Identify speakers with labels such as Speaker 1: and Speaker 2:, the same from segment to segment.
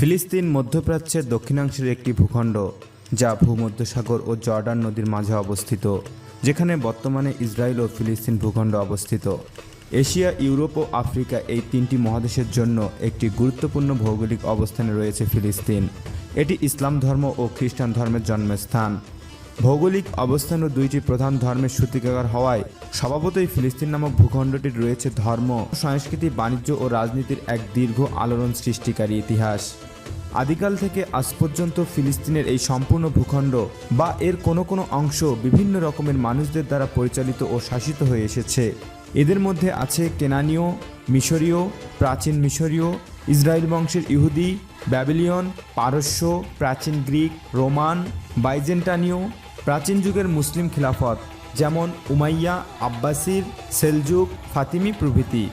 Speaker 1: ফিলিস্তিন মধ্যপ্রাচ্যের দক্ষিণাংশের একটি ভূখণ্ড, যা ভূমধ্যসাগর ও জর্ডান নদীর মাঝে অবস্থিত, যেখানে বর্তমানে ইসরায়েল ও ফিলিস্তিন ভূখণ্ড অবস্থিত। এশিয়া, ইউরোপ ও আফ্রিকা এই তিনটি মহাদেশের জন্য একটি গুরুত্বপূর্ণ ভৌগোলিক অবস্থানে রয়েছে ফিলিস্তিন। এটি ইসলাম ধর্ম ও খ্রিস্টান ধর্মের জন্মস্থান। ভৌগোলিক অবস্থান ও দুইটি প্রধান ধর্মের সূতিকাগার হওয়ায় স্বভাবতই ফিলিস্তিন নামক ভূখণ্ডটির রয়েছে ধর্ম, সংস্কৃতি, বাণিজ্য ও রাজনীতির এক দীর্ঘ আলোড়ন সৃষ্টিকারী ইতিহাস। আদিকাল থেকে আজ পর্যন্ত ফিলিস্তিনের এই সম্পূর্ণ ভূখণ্ড বা এর কোনো কোনো অংশ বিভিন্ন রকমের মানুষদের দ্বারা পরিচালিত ও শাসিত হয়ে এসেছে। এদের মধ্যে আছে কেনানীয়, মিশরীয়, প্রাচীন মিশরীয়, ইসরায়েল বংশের ইহুদি, ব্যাবিলিয়ন, পারস্য, প্রাচীন গ্রিক, রোমান, বাইজেন্টানীয়, প্রাচীন যুগের মুসলিম খিলাফত যেমন উমাইয়া, আব্বাসির, সেলজুক, ফাতিমি প্রভৃতি।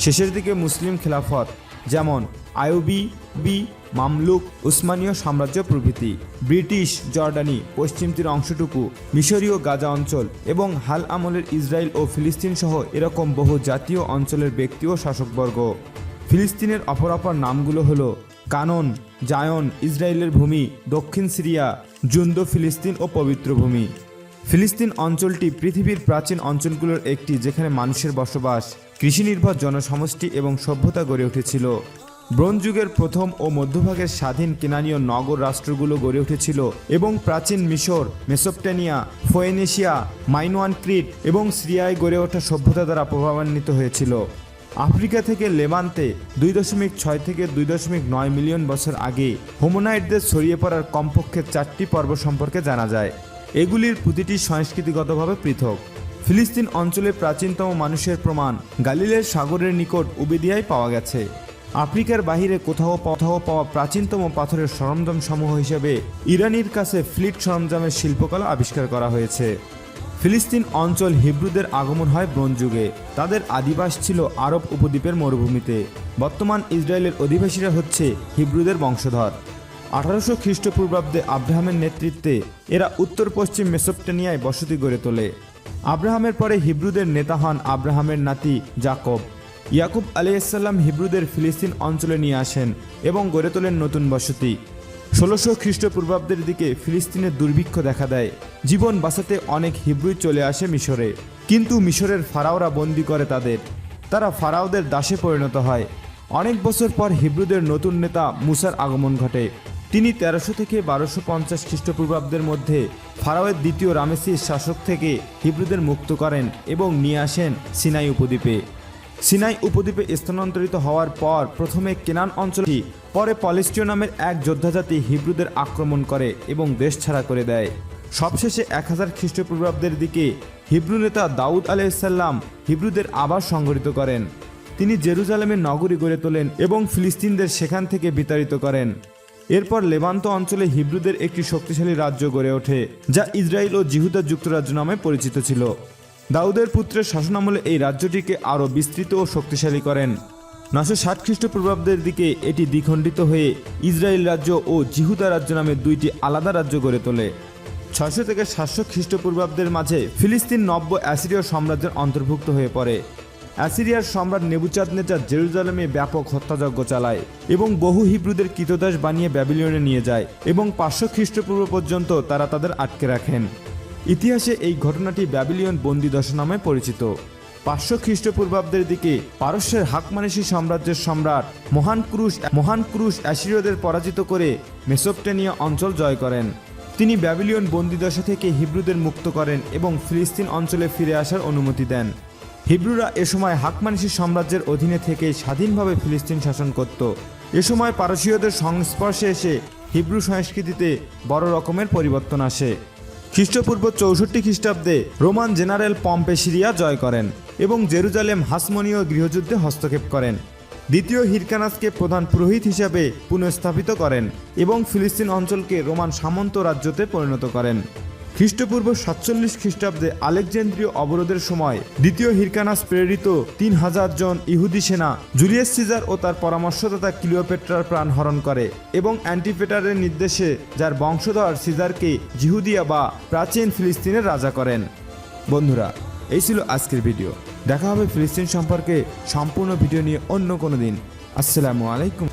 Speaker 1: শেষের দিকে মুসলিম খিলাফত যেমন আইয়ুবী, মামলুক, উসমানীয় সাম্রাজ্য প্রভৃতি। ব্রিটিশ, জর্ডানি, পশ্চিম তীর অংশটুকু, মিশরীয় গাজা অঞ্চল এবং হাল আমলের ইসরায়েল ও ফিলিস্তিন সহ এরকম বহু জাতীয় অঞ্চলের ব্যক্তি ও শাসকবর্গ। ফিলিস্তিনের অপর নামগুলো হলো কানন, জায়ন, ইসরায়েলের ভূমি, দক্ষিণ সিরিয়া, জুন্দ ফিলিস্তিন ও পবিত্র ভূমি। ফিলিস্তিন অঞ্চলটি পৃথিবীর প্রাচীন অঞ্চলগুলোর একটি, যেখানে মানুষের বসবাস, কৃষিনির্ভর জনসমষ্টি এবং সভ্যতা গড়ে উঠেছিল। ব্রোঞ্জ যুগের প্রথম ও মধ্যভাগের স্বাধীন কেনানীয় নগর রাষ্ট্রগুলো গড়ে উঠেছিল এবং প্রাচীন মিশর, মেসোপটেমিয়া, ফোয়েনিশিয়া, মাইনোয়ান ক্রিট এবং সিরিয়ায় গড়ে ওঠা সভ্যতা দ্বারা প্রভাবান্বিত হয়েছিল। আফ্রিকা থেকে লেভান্তে 2.6 থেকে 2.9 মিলিয়ন বছর আগে হোমোনাইডদের ছড়িয়ে পড়ার কমপক্ষে 4টি পর্ব সম্পর্কে জানা যায়। এগুলির প্রতিটি সংস্কৃতিগতভাবে পৃথক। ফিলিস্তিন অঞ্চলে প্রাচীনতম মানুষের প্রমাণ গালিলের সাগরের নিকট উবেদিয়ায় পাওয়া গেছে। আফ্রিকার বাহিরে কোথাও পাওয়া প্রাচীনতম পাথরের সরঞ্জাম সমূহ হিসেবে ইরানির কাছে ফ্লিট সরঞ্জামের শিল্পকলা আবিষ্কার করা হয়েছে। ফিলিস্তিন অঞ্চল হিব্রুদের আগমন হয় ব্রোঞ্জ যুগে। তাদের আদিবাস ছিল আরব উপদ্বীপের মরুভূমিতে। বর্তমান ইসরায়েলের অধিবাসীরা হচ্ছে হিব্রুদের বংশধর। 1800 খ্রিস্টপূর্বাব্দে আব্রাহামের নেতৃত্বে এরা উত্তর পশ্চিম মেসোপটেমিয়ায় বসতি গড়ে তোলে। আব্রাহামের পরে হিব্রুদের নেতা হন আব্রাহামের নাতি যাকব। ইয়াকুব আলাইহিসসালাম হিব্রুদের ফিলিস্তিন অঞ্চলে নিয়ে আসেন এবং গড়ে তোলেন নতুন বসতি। 1600 খ্রিস্টপূর্বাব্দের দিকে ফিলিস্তিনের দুর্ভিক্ষ দেখা দেয়। জীবন বাঁচাতে অনেক হিব্রুই চলে আসে মিশরে, কিন্তু মিশরের ফারাওরা বন্দী করে তাদের। তারা ফারাওদের দাসে পরিণত হয়। অনেক বছর পর হিব্রুদের নতুন নেতা মুসার আগমন ঘটে। তিনি 1300 থেকে 1250 খ্রিস্টপূর্বাব্দের মধ্যে ফারাওয়ের দ্বিতীয় রামেসিস শাসক থেকে হিব্রুদের মুক্ত করেন এবং নিয়ে আসেন সিনাই উপদ্বীপে। সিনাই উপদ্বীপে স্থানান্তরিত হওয়ার পর প্রথমে কেনান অঞ্চলটি, পরে পলিস্টীয় নামের এক যোদ্ধা জাতি হিব্রুদের আক্রমণ করে এবং দেশ ছাড়া করে দেয়। সবশেষে 1000 খ্রিস্টপূর্বাব্দের দিকে হিব্রু নেতা দাউদ আলাইহিসসালাম হিব্রুদের আবার সংগঠিত করেন। তিনি জেরুজালেমের নগরী গড়ে তোলেন এবং ফিলিস্তিনদের সেখান থেকে বিতাড়িত করেন। এরপর লেবান্ত অঞ্চলে হিব্রুদের একটি শক্তিশালী রাজ্য গড়ে ওঠে, যা ইসরায়েল ও জিহুদা যুক্তরাজ্য নামে পরিচিত ছিল। দাউদের পুত্রের শাসনামলে এই রাজ্যটিকে আরও বিস্তৃত ও শক্তিশালী করেন। 960 খ্রিস্টপূর্বাব্দের দিকে এটি দ্বিখণ্ডিত হয়ে ইসরায়েল রাজ্য ও জিহুদা রাজ্য নামে দুইটি আলাদা রাজ্য গড়ে তোলে। 600 থেকে 700 খ্রিস্টপূর্বাব্দের মাঝে ফিলিস্তিন নব্য অ্যাসিরীয় সাম্রাজ্যের অন্তর্ভুক্ত হয়ে পড়ে। অ্যাসিরিয়ার সম্রাট নেবুচাদনেচার জেরুজালেমে ব্যাপক হত্যাযজ্ঞ চালায় এবং বহু হিব্রুদের কৃতদাস বানিয়ে ব্যাবিলনে নিয়ে যায় এবং 500 খ্রিস্টপূর্ব পর্যন্ত তারা তাদের আটকে রাখেন। ইতিহাসে এই ঘটনাটি ব্যাবিলিয়ন বন্দিদশা নামে পরিচিত। 500 খ্রিস্টপূর্বাব্দের দিকে পারস্যের হাকমানেশী সাম্রাজ্যের সম্রাট মহান ক্রুশ অ্যাসিরীয়দের পরাজিত করে মেসোপটেমিয়া অঞ্চল জয় করেন। তিনি ব্যাবিলিয়ন বন্দিদশা থেকে হিব্রুদের মুক্ত করেন এবং ফিলিস্তিন অঞ্চলে ফিরে আসার অনুমতি দেন। হিব্রুরা এ সময় হাকমানেশী সাম্রাজ্যের অধীনে থেকে স্বাধীনভাবে ফিলিস্তিন শাসন করত। এ সময় পারসীয়দের সংস্পর্শে এসে হিব্রু সংস্কৃতিতে বড় রকমের পরিবর্তন আসে। খ্রিস্টপূর্ব 64 খ্রিস্টাব্দে রোমান জেনারেল পম্পে সিরিয়া জয় করেন এবং জেরুজালেম হাসমনীয় গৃহযুদ্ধে হস্তক্ষেপ করেন। দ্বিতীয় হিরকানাসকে প্রধান পুরোহিত হিসাবে পুনঃস্থাপিত করেন এবং ফিলিস্তিন অঞ্চলকে রোমান সামন্ত রাজ্যতে পরিণত করেন। খ্রিস্টপূর্ব 47 খ্রিস্টাব্দে আলেকজান্দ্রীয় অবরোধের সময় দ্বিতীয় হিরকানাস প্রেরিত 3000 জন ইহুদি সেনা জুলিয়াস সিজার ও তার পরামর্শদাতা ক্লিওপেট্রার প্রাণ হরণ করে এবং অ্যান্টিপেটারের নির্দেশে যার বংশধর সিজারকে জিহুদিয়া বা প্রাচীন ফিলিস্তিনের রাজা করেন। বন্ধুরা, এই ছিল আজকের ভিডিও। দেখা হবে ফিলিস্তিন সম্পর্কে সম্পূর্ণ ভিডিও নিয়ে অন্য কোনো দিন। আসসালামু আলাইকুম।